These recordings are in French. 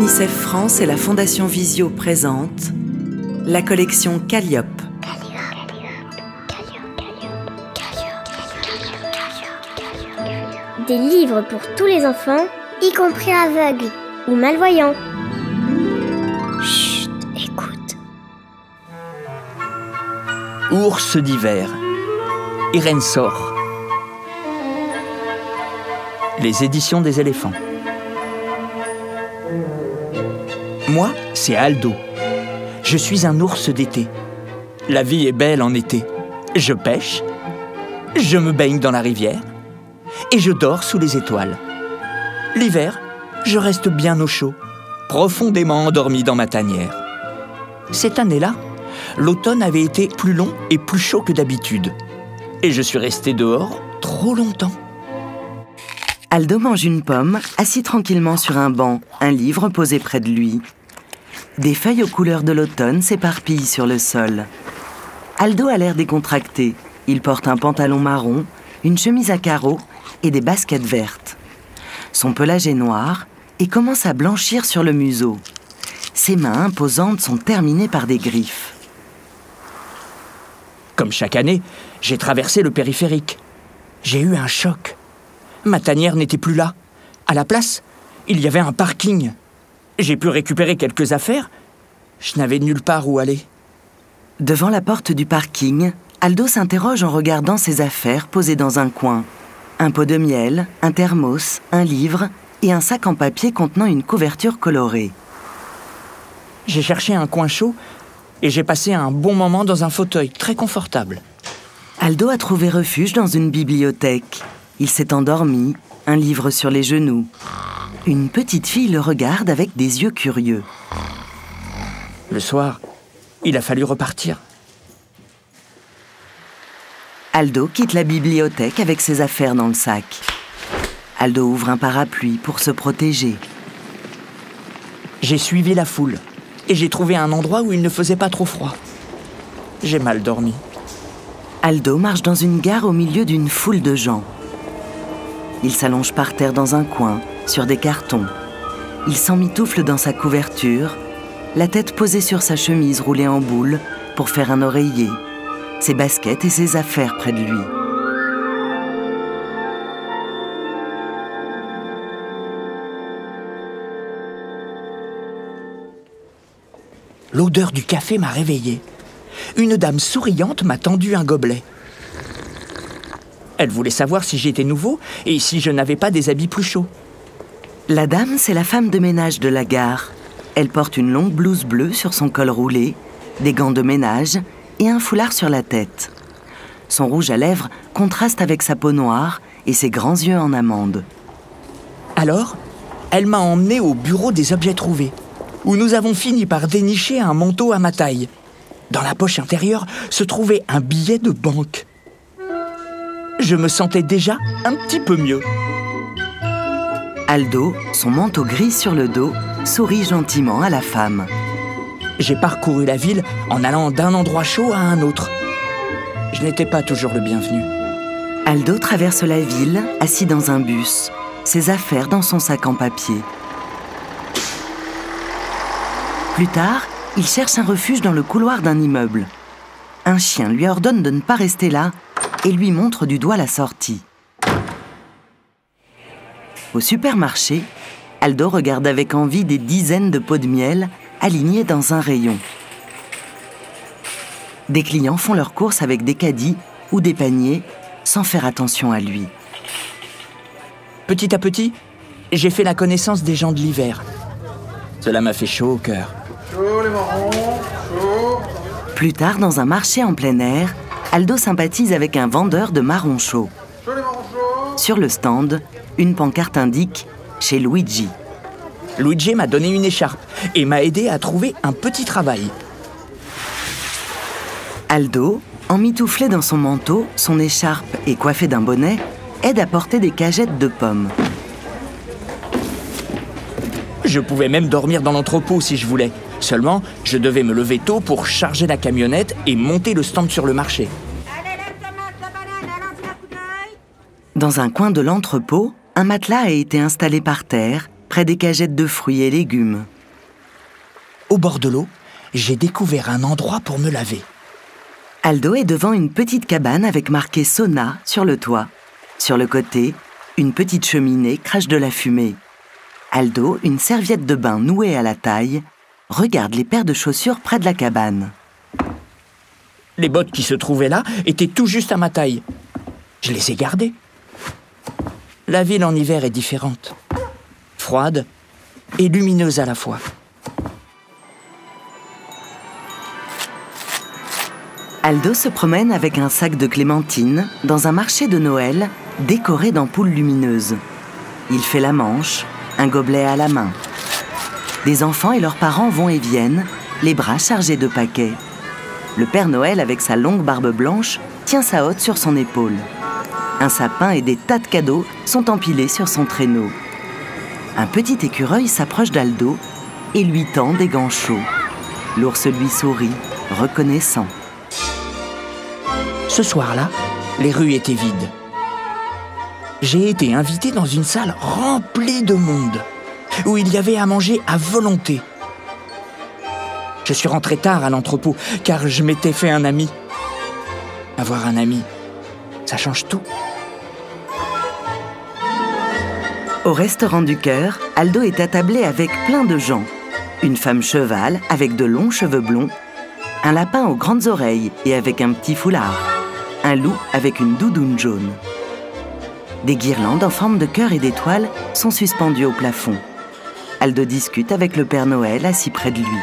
UNICEF France et la Fondation Visio présentent la collection Calliope. Des livres pour tous les enfants, y compris aveugles ou malvoyants. Chut, écoute. Ours d'hiver, Irène Sor. Les éditions des éléphants. Moi, c'est Aldo. Je suis un ours d'été. La vie est belle en été. Je pêche, je me baigne dans la rivière et je dors sous les étoiles. L'hiver, je reste bien au chaud, profondément endormi dans ma tanière. Cette année-là, l'automne avait été plus long et plus chaud que d'habitude. Et je suis resté dehors trop longtemps. Aldo mange une pomme, assis tranquillement sur un banc, un livre posé près de lui. Des feuilles aux couleurs de l'automne s'éparpillent sur le sol. Aldo a l'air décontracté. Il porte un pantalon marron, une chemise à carreaux et des baskets vertes. Son pelage est noir et commence à blanchir sur le museau. Ses mains imposantes sont terminées par des griffes. Comme chaque année, j'ai traversé le périphérique. J'ai eu un choc. Ma tanière n'était plus là. À la place, il y avait un parking. J'ai pu récupérer quelques affaires. Je n'avais nulle part où aller. Devant la porte du parking, Aldo s'interroge en regardant ses affaires posées dans un coin. Un pot de miel, un thermos, un livre et un sac en papier contenant une couverture colorée. J'ai cherché un coin chaud et j'ai passé un bon moment dans un fauteuil très confortable. Aldo a trouvé refuge dans une bibliothèque. Il s'est endormi, un livre sur les genoux. Une petite fille le regarde avec des yeux curieux. Le soir, il a fallu repartir. Aldo quitte la bibliothèque avec ses affaires dans le sac. Aldo ouvre un parapluie pour se protéger. J'ai suivi la foule et j'ai trouvé un endroit où il ne faisait pas trop froid. J'ai mal dormi. Aldo marche dans une gare au milieu d'une foule de gens. Il s'allonge par terre dans un coin, sur des cartons. Il s'emmitoufle dans sa couverture, la tête posée sur sa chemise roulée en boule pour faire un oreiller, ses baskets et ses affaires près de lui. L'odeur du café m'a réveillé. Une dame souriante m'a tendu un gobelet. Elle voulait savoir si j'étais nouveau et si je n'avais pas des habits plus chauds. La dame, c'est la femme de ménage de la gare. Elle porte une longue blouse bleue sur son col roulé, des gants de ménage et un foulard sur la tête. Son rouge à lèvres contraste avec sa peau noire et ses grands yeux en amande. Alors, elle m'a emmené au bureau des objets trouvés, où nous avons fini par dénicher un manteau à ma taille. Dans la poche intérieure se trouvait un billet de banque. Je me sentais déjà un petit peu mieux. Aldo, son manteau gris sur le dos, sourit gentiment à la femme. J'ai parcouru la ville en allant d'un endroit chaud à un autre. Je n'étais pas toujours le bienvenu. Aldo traverse la ville, assis dans un bus, ses affaires dans son sac en papier. Plus tard, il cherche un refuge dans le couloir d'un immeuble. Un chien lui ordonne de ne pas rester là et lui montre du doigt la sortie. Au supermarché, Aldo regarde avec envie des dizaines de pots de miel alignés dans un rayon. Des clients font leurs courses avec des caddies ou des paniers sans faire attention à lui. Petit à petit, j'ai fait la connaissance des gens de l'hiver. Cela m'a fait chaud au cœur. Chaud les marrons, chaud. Plus tard, dans un marché en plein air, Aldo sympathise avec un vendeur de marrons chauds. Chaud les marrons chauds. Sur le stand, une pancarte indique « Chez Luigi ». Luigi m'a donné une écharpe et m'a aidé à trouver un petit travail. Aldo, emmitouflé dans son manteau, son écharpe et coiffé d'un bonnet, aide à porter des cagettes de pommes. Je pouvais même dormir dans l'entrepôt si je voulais. Seulement, je devais me lever tôt pour charger la camionnette et monter le stand sur le marché. Dans un coin de l'entrepôt, un matelas a été installé par terre, près des cagettes de fruits et légumes. au bord de l'eau, j'ai découvert un endroit pour me laver. Aldo est devant une petite cabane avec marqué sauna sur le toit. Sur le côté, une petite cheminée crache de la fumée. Aldo, une serviette de bain nouée à la taille, regarde les paires de chaussures près de la cabane. Les bottes qui se trouvaient là étaient tout juste à ma taille. Je les ai gardées. La ville en hiver est différente. Froide et lumineuse à la fois. Aldo se promène avec un sac de clémentines dans un marché de Noël décoré d'ampoules lumineuses. Il fait la manche, un gobelet à la main. Des enfants et leurs parents vont et viennent, les bras chargés de paquets. Le Père Noël, avec sa longue barbe blanche, tient sa hotte sur son épaule. Un sapin et des tas de cadeaux sont empilés sur son traîneau. Un petit écureuil s'approche d'Aldo et lui tend des gants chauds. L'ours lui sourit, reconnaissant. Ce soir-là, les rues étaient vides. J'ai été invité dans une salle remplie de monde, où il y avait à manger à volonté. Je suis rentré tard à l'entrepôt, car je m'étais fait un ami. Avoir un ami, ça change tout. Au restaurant du cœur, Aldo est attablé avec plein de gens. Une femme cheval avec de longs cheveux blonds, un lapin aux grandes oreilles et avec un petit foulard, un loup avec une doudoune jaune. Des guirlandes en forme de cœur et d'étoiles sont suspendues au plafond. Aldo discute avec le Père Noël assis près de lui.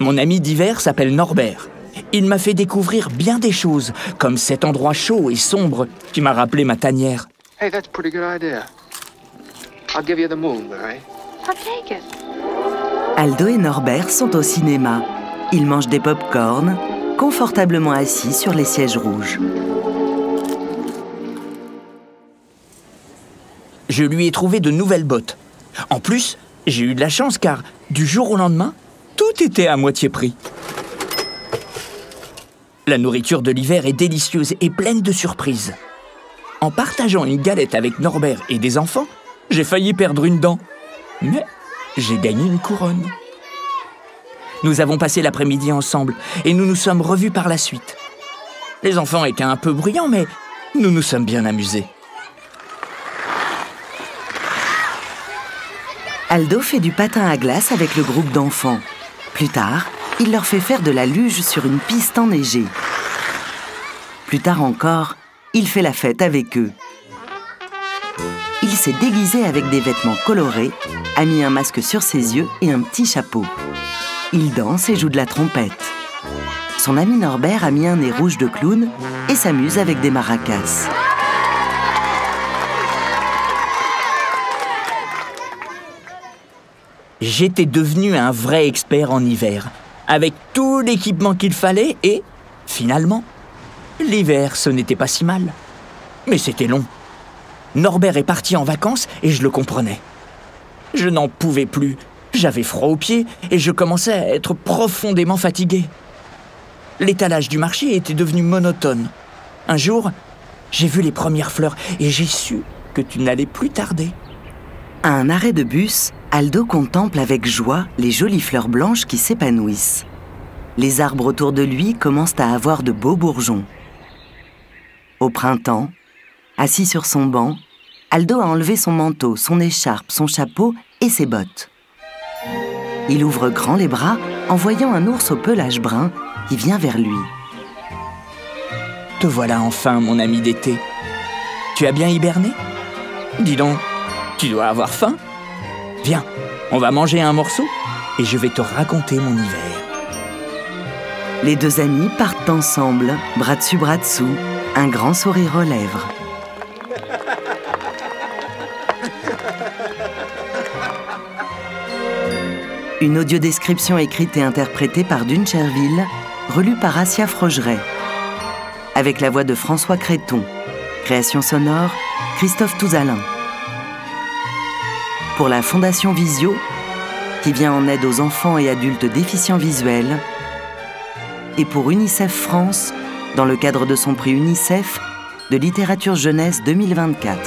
Mon ami d'hiver s'appelle Norbert. Il m'a fait découvrir bien des choses, comme cet endroit chaud et sombre qui m'a rappelé ma tanière. Hey, that's a pretty good idea. I'll give you the moon, Mary. I'll take it. Aldo et Norbert sont au cinéma. Ils mangent des pop-corn, confortablement assis sur les sièges rouges. Je lui ai trouvé de nouvelles bottes. En plus, j'ai eu de la chance car, du jour au lendemain, tout était à moitié prix. La nourriture de l'hiver est délicieuse et pleine de surprises. En partageant une galette avec Norbert et des enfants, j'ai failli perdre une dent. Mais j'ai gagné une couronne. Nous avons passé l'après-midi ensemble et nous nous sommes revus par la suite. Les enfants étaient un peu bruyants, mais nous nous sommes bien amusés. Aldo fait du patin à glace avec le groupe d'enfants. Plus tard, il leur fait faire de la luge sur une piste enneigée. Plus tard encore, il fait la fête avec eux. Il s'est déguisé avec des vêtements colorés, a mis un masque sur ses yeux et un petit chapeau. Il danse et joue de la trompette. Son ami Norbert a mis un nez rouge de clown et s'amuse avec des maracas. J'étais devenu un vrai expert en hiver, avec tout l'équipement qu'il fallait et, finalement, l'hiver, ce n'était pas si mal. Mais c'était long. Norbert est parti en vacances et je le comprenais. Je n'en pouvais plus. J'avais froid aux pieds et je commençais à être profondément fatigué. L'étalage du marché était devenu monotone. Un jour, j'ai vu les premières fleurs et j'ai su que tu n'allais plus tarder. À un arrêt de bus, Aldo contemple avec joie les jolies fleurs blanches qui s'épanouissent. Les arbres autour de lui commencent à avoir de beaux bourgeons. Au printemps, assis sur son banc, Aldo a enlevé son manteau, son écharpe, son chapeau et ses bottes. Il ouvre grand les bras en voyant un ours au pelage brun qui vient vers lui. Te voilà enfin, mon ami d'été. Tu as bien hiberné? Dis donc, tu dois avoir faim. Viens, on va manger un morceau et je vais te raconter mon hiver. Les deux amis partent ensemble, bras dessus bras dessous, un grand sourire aux lèvres. Une audiodescription écrite et interprétée par Dune Cherville, relue par Assia Frogeret. Avec la voix de François Créton. Création sonore, Christophe Touzalin. Pour la Fondation Visio, qui vient en aide aux enfants et adultes déficients visuels, et pour UNICEF France, dans le cadre de son prix UNICEF de littérature jeunesse 2024.